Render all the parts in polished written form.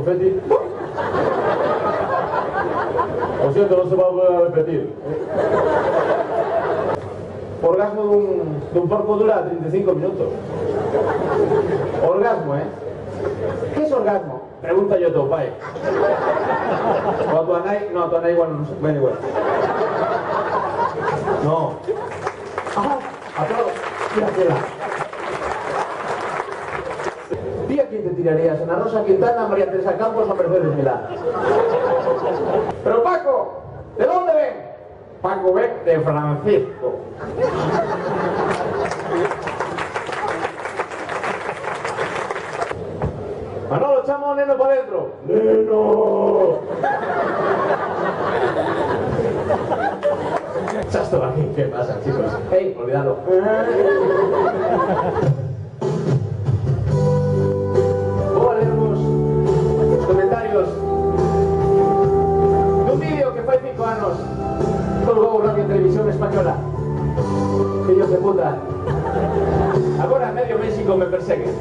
confeti. Lo siento, no se va a volver a repetir. Orgasmo de un porco dura 35 minutos. Orgasmo, ¿eh? ¿Qué es orgasmo? Pregunta yo a tu pai. O a tu anai. No, a tu anai igual no sé. Bueno, igual. No. Ajá, a todos. Mira. Di a quién te tirarías, Ana Rosa Quintana, María Teresa Campos o Mercedes Milán. Pero Paco, ¿de dónde ven? Paco ven de Francisco. Manolo, echamos neno para adentro. ¡Neno! Chasto aquí, ¿qué pasa, chicos? ¡Ey, olvidadlo! Vou a lermos os comentarios dun vídeo que fai 5 anos colgou Radio Televisión Española. Fillos de puta. Agora medio México me persegue.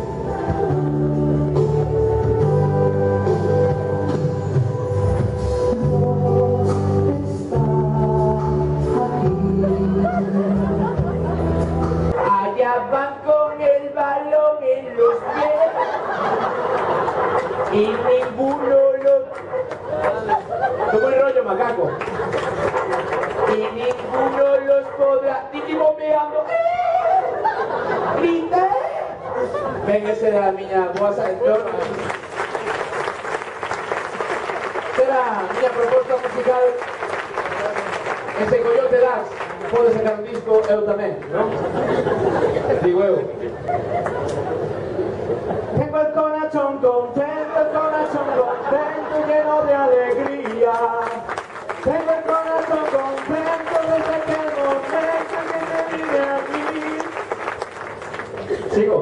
Y ninguno como el rollo macaco. Y ninguno los podrá. Titi bombeando. Grita. Ven ese de la miña guasa. Será miña proposta musical. Ese Coyote Das pode sacar un disco, eu tamén, non? Digo eu. Tengo el corazón contento, lleno de alegría. Tengo el corazón contento desde aquel momento que te vine aquí. Sigo.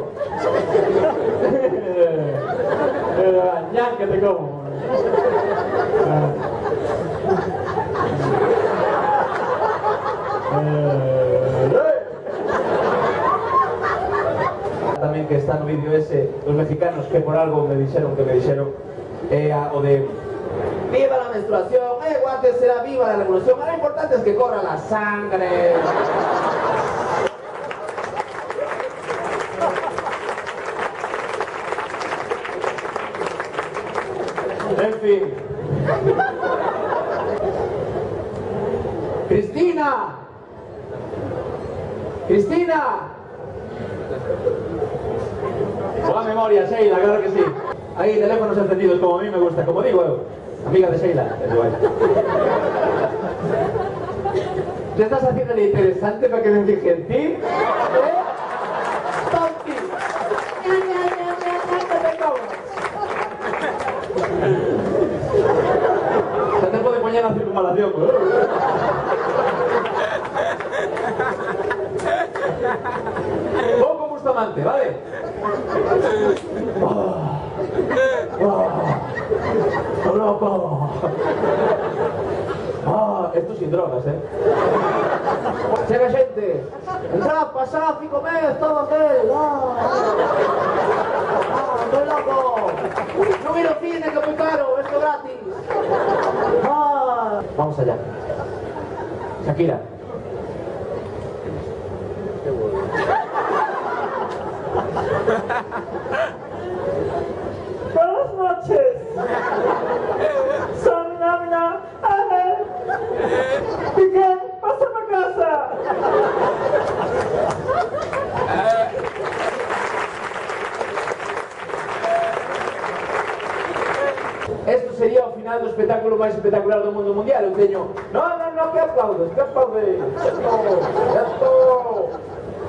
Ya que te como. Tamén que está no vídeo ese dos mexicanos que por algo me dixeron o de viva la menstruación, antes era viva la revolución, lo importante es que corra la sangre. En fin. Cristina. Buena memoria, Sheila, claro que sí. Ahí, teléfonos encendidos, como a mí me gusta, como digo yo. Amiga de Sheila. ¿Te estás haciendo el interesante para que me fije en ti? ¡Tonti! Ya te puede poner la circunvalación. Poco Bustamante, ¿vale? ¡Loco! Esto sin drogas, ¿eh? Chega xente, entrad, pasad, 5 meses, todo aquel. Estoy loco. No miro cine, que es muy caro, esto gratis. Vamos allá. Shakira. Buenas noches. Son Navidad. Piqué, pásame a casa. Esto sería o final do espectáculo máis espectacular do mundo mundial. Eu teño... No, que aplaudes, que aplaudes.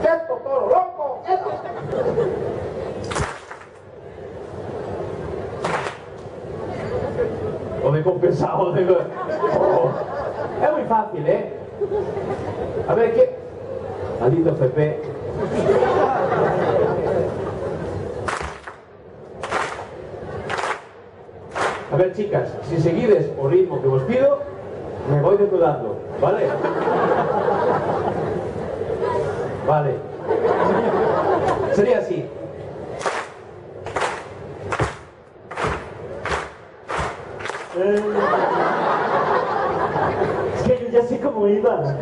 Quieto, toro, loco, quieto. O de compensado, de... É moi fácil, A ver, que... Maldito Pepe. A ver, chicas, si seguides o ritmo que vos pido, me voy desnudando, ¿vale? Vale. Sería así. muy iba.